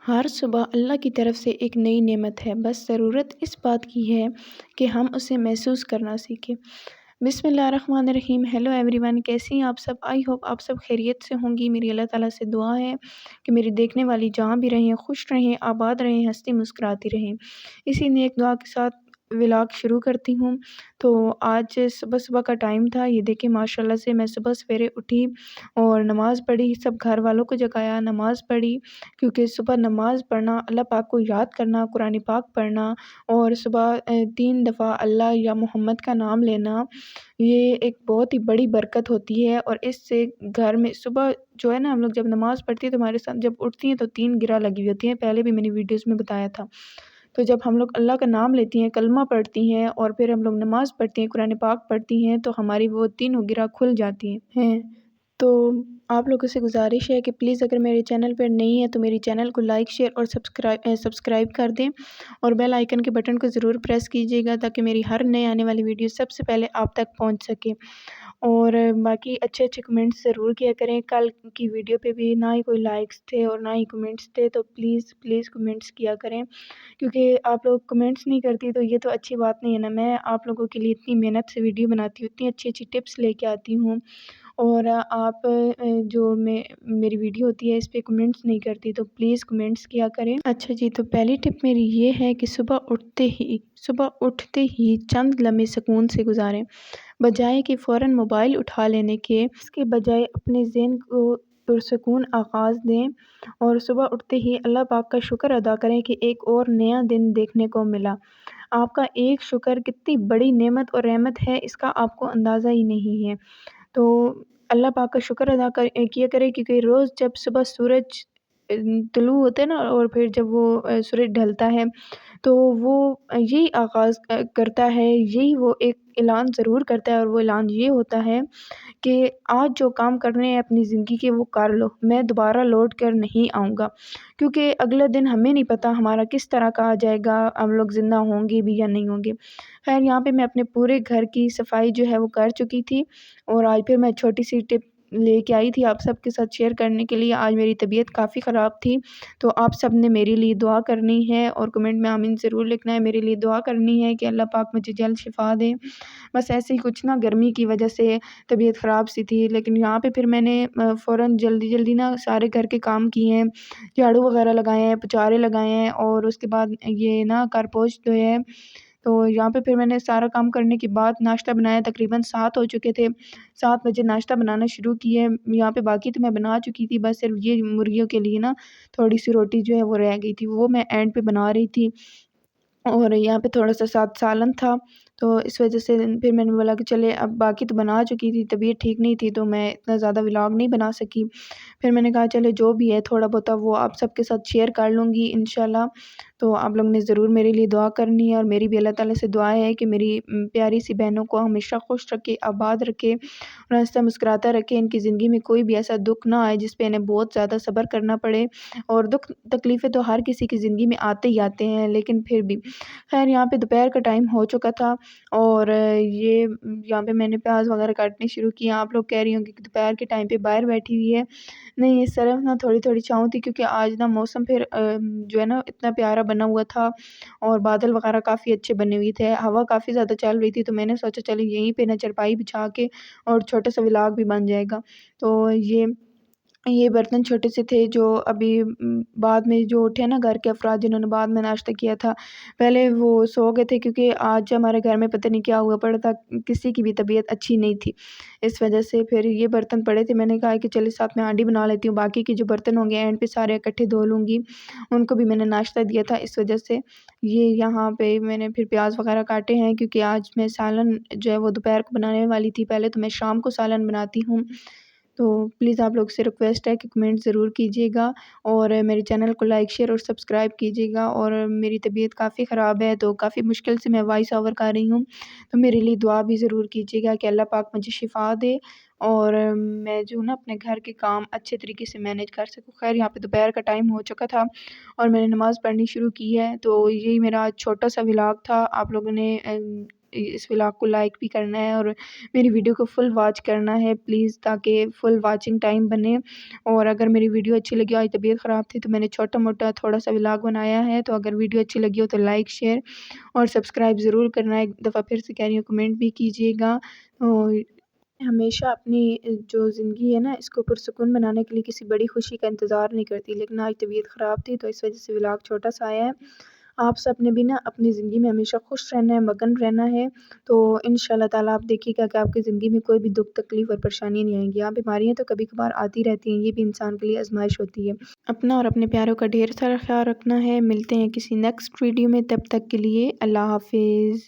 हर सुबह अल्लाह की तरफ से एक नई नेमत है, बस ज़रूरत इस बात की है कि हम उसे महसूस करना सीखें। बिस्मिल्लाहिर्रहमानिर्रहीम। हेलो एवरीवन, कैसी हैं आप सब? आई होप आप सब खैरियत से होंगी। मेरी अल्लाह ताला से दुआ है कि मेरी देखने वाली जहाँ भी रहें, खुश रहें, आबाद रहें, हंसती मुस्कुराती रहें। इसी नेक दुआ के साथ व्लॉग शुरू करती हूँ। तो आज सुबह-सुबह का टाइम था। ये देखिए माशाल्लाह से मैं सुबह सवेरे उठी और नमाज़ पढ़ी, सब घर वालों को जगाया, नमाज़ पढ़ी, क्योंकि सुबह नमाज़ पढ़ना, अल्लाह पाक को याद करना, कुरान पाक पढ़ना और सुबह 3 दफ़ा अल्लाह या मोहम्मद का नाम लेना, ये एक बहुत ही बड़ी बरकत होती है। और इससे घर में सुबह जो है ना, हम लोग जब नमाज़ पढ़ती है तो हमारे साथ जब उठती हैं तो 3 गिरह लगी हुई होती हैं। पहले भी मैंने वीडियोज़ में बताया था। तो जब हम लोग अल्लाह का नाम लेती हैं, कलमा पढ़ती हैं और फिर हम लोग नमाज़ पढ़ती हैं, कुरान पाक पढ़ती हैं, तो हमारी वो तीनों गिरह खुल जाती हैं। तो आप लोगों से गुज़ारिश है कि प्लीज़ अगर मेरे चैनल पर नई है तो मेरे चैनल को लाइक, शेयर और सब्सक्राइब कर दें और बेल आइकन के बटन को ज़रूर प्रेस कीजिएगा ताकि मेरी हर नए आने वाली वीडियो सबसे पहले आप तक पहुंच सके। और बाकी अच्छे कमेंट्स ज़रूर किया करें। कल की वीडियो पे भी ना ही कोई लाइक्स थे और ना ही कमेंट्स थे, तो प्लीज़ कमेंट्स किया करें, क्योंकि आप लोग कमेंट्स नहीं करती तो ये तो अच्छी बात नहीं है ना। मैं आप लोगों के लिए इतनी मेहनत से वीडियो बनाती हूँ, इतनी अच्छी टिप्स लेके आती हूँ और आप जो मेरी वीडियो होती है इस पे कमेंट्स नहीं करती, तो प्लीज़ कमेंट्स किया करें। अच्छा जी, तो पहली टिप मेरी ये है कि सुबह उठते ही चंद लम्हे सुकून से गुजारें। बजाय कि फ़ौरन मोबाइल उठा लेने के, इसके बजाय अपने ज़हन को पुरसुकून आगाज़ दें और सुबह उठते ही अल्लाह पाक का शुक्र अदा करें कि एक और नया दिन देखने को मिला। आपका एक शुक्र कितनी बड़ी नेमत और रहमत है, इसका आपको अंदाज़ा ही नहीं है। तो अल्लाह पाक का शुक्र अदा किया करें, क्योंकि रोज़ जब सुबह सूरज तुलू होता है ना और फिर जब वो सूरज ढलता है, तो वो यही आगाज़ करता है, यही वो एक ऐलान ज़रूर करता है और वो ऐलान ये होता है कि आज जो काम करने हैं अपनी ज़िंदगी के वो कर लो, मैं दोबारा लौट कर नहीं आऊँगा। क्योंकि अगला दिन हमें नहीं पता हमारा किस तरह का आ जाएगा, हम लोग ज़िंदा होंगे भी या नहीं होंगे। ख़ैर, यहाँ पे मैं अपने पूरे घर की सफाई जो है वो कर चुकी थी और आज फिर मैं छोटी-सी टिप लेके आई थी आप सबके साथ शेयर करने के लिए। आज मेरी तबीयत काफ़ी ख़राब थी, तो आप सब ने मेरे लिए दुआ करनी है और कमेंट में आमीन ज़रूर लिखना है। मेरे लिए दुआ करनी है कि अल्लाह पाक मुझे जल्द शिफ़ा दे। बस ऐसे ही कुछ ना गर्मी की वजह से तबीयत ख़राब सी थी, लेकिन यहाँ पे फिर मैंने फ़ौरन जल्दी-जल्दी ना सारे घर के काम किए हैं, झाड़ू वगैरह लगाए हैं, पोचारे लगाए हैं और उसके बाद ये ना कार-पोछ धोए हैं। तो यहाँ पे फिर मैंने सारा काम करने के बाद नाश्ता बनाया, तकरीबन 7 हो चुके थे। 7 बजे नाश्ता बनाना शुरू किए। यहाँ पे बाकी तो मैं बना चुकी थी, बस सिर्फ़ ये मुर्गियों के लिए ना थोड़ी-सी रोटी जो है वो रह गई थी, वो मैं एंड पे बना रही थी। और यहाँ पे थोड़ा-सा साथ सालन था, तो इस वजह से फिर मैंने बोला कि चले, अब बाकी तो बना चुकी थी, तबीयत ठीक नहीं थी तो मैं इतना ज़्यादा व्लॉग नहीं बना सकी। फिर मैंने कहा चलो जो भी है थोड़ा बहुता वो आप सबके साथ शेयर कर लूँगी इंशाल्लाह। तो आप लोग ने ज़रूर मेरे लिए दुआ करनी है और मेरी भी अल्लाह ताला से दुआ है कि मेरी प्यारी सी बहनों को हमेशा खुश रखे, आबाद रखे और हँसता मुस्कुराता रखे। इनकी ज़िंदगी में कोई भी ऐसा दुःख ना आए जिस पे इन्हें बहुत ज़्यादा सब्र करना पड़े। और दुःख तकलीफ़ें तो हर किसी की ज़िंदगी में आते ही आते हैं, लेकिन फिर भी ख़ैर यहाँ पे दोपहर का टाइम हो चुका था और ये यहाँ पे मैंने प्याज़ वग़ैरह काटने शुरू किए। आप लोग कह रही होंगी कि दोपहर के टाइम पे बाहर बैठी हुई है। नहीं, इस तरफ ना थोड़ी-थोड़ी छाँव थी, क्योंकि आज ना मौसम फिर जो है ना इतना प्यारा बना हुआ था और बादल वग़ैरह काफ़ी अच्छे बने हुए थे। हवा काफ़ी ज़्यादा चल रही थी, तो मैंने सोचा चलो यहीं पे ना चारपाई बिछा के और छोटा-सा व्लॉग भी बन जाएगा। तो ये बर्तन छोटे से थे जो अभी बाद में जो उठे ना घर के अफ़राद जिन्होंने बाद में नाश्ता किया था, पहले वो सो गए थे, क्योंकि आज हमारे घर में पता नहीं क्या हुआ पड़ा था, किसी की भी तबीयत अच्छी नहीं थी। इस वजह से फिर ये बर्तन पड़े थे, मैंने कहा कि चलिए साथ में हांडी बना लेती हूँ, बाकी के जो बर्तन होंगे एंड पे सारे इकट्ठे धो लूँगी। उनको भी मैंने नाश्ता दिया था, इस वजह से ये यहाँ पे मैंने फिर प्याज़ वग़ैरह काटे हैं, क्योंकि आज मैं सालन जो है वो दोपहर को बनाने वाली थी। पहले तो मैं शाम को सालन बनाती हूँ। तो प्लीज़ आप लोग से रिक्वेस्ट है कि कमेंट ज़रूर कीजिएगा और मेरे चैनल को लाइक, शेयर और सब्सक्राइब कीजिएगा। और मेरी तबीयत काफ़ी ख़राब है, तो काफ़ी मुश्किल से मैं वॉइस ओवर कर रही हूँ, तो मेरे लिए दुआ भी ज़रूर कीजिएगा कि अल्लाह पाक मुझे शिफ़ा दे और मैं जो ना अपने घर के काम अच्छे तरीके से मैनेज कर सकूँ। ख़ैर, यहाँ पे दोपहर का टाइम हो चुका था और मैंने नमाज़ पढ़नी शुरू की है, तो यही मेरा छोटा-सा व्लॉग था। आप लोगों ने اس ولاگ کو لائک بھی کرنا ہے اور میری ویڈیو کو فل واچ کرنا ہے پلیز، تاکہ فل واچنگ ٹائم بنے۔ اور اگر میری ویڈیو اچھی لگی، آج طبیعت خراب تھی تو میں نے چھوٹا موٹا تھوڑا سا ولاگ بنایا ہے، تو اگر ویڈیو اچھی لگی ہو تو لائک شیئر اور سبسکرائب ضرور کرنا ہے۔ ایک دفعہ پھر سے کہہ رہی ہوں، کمنٹ بھی کیجیے گا۔ اور ہمیشہ اپنی جو زندگی ہے نا، اس کو پرسکون بنانے کے لیے کسی بڑی خوشی کا انتظار نہیں کرتی، لیکن آج طبیعت خراب تھی تو اس وجہ سے ولاگ چھوٹا سا آیا ہے۔ آپ سب نے بھی نا اپنی زندگی میں ہمیشہ خوش رہنا ہے، مگن رہنا ہے، تو انشاءاللہ تعالیٰ آپ دیکھیے گا کہ آپ کی زندگی میں کوئی بھی دکھ تکلیف اور پریشانی نہیں آئیں گی۔ آپ بیماریاں تو کبھی کبھار آتی رہتی ہیں، یہ بھی انسان کے لیے آزمائش ہوتی ہے۔ اپنا اور اپنے پیاروں کا ڈھیر سارا خیال رکھنا ہے۔ ملتے ہیں کسی نیکسٹ ویڈیو میں، تب تک کے لیے اللہ حافظ۔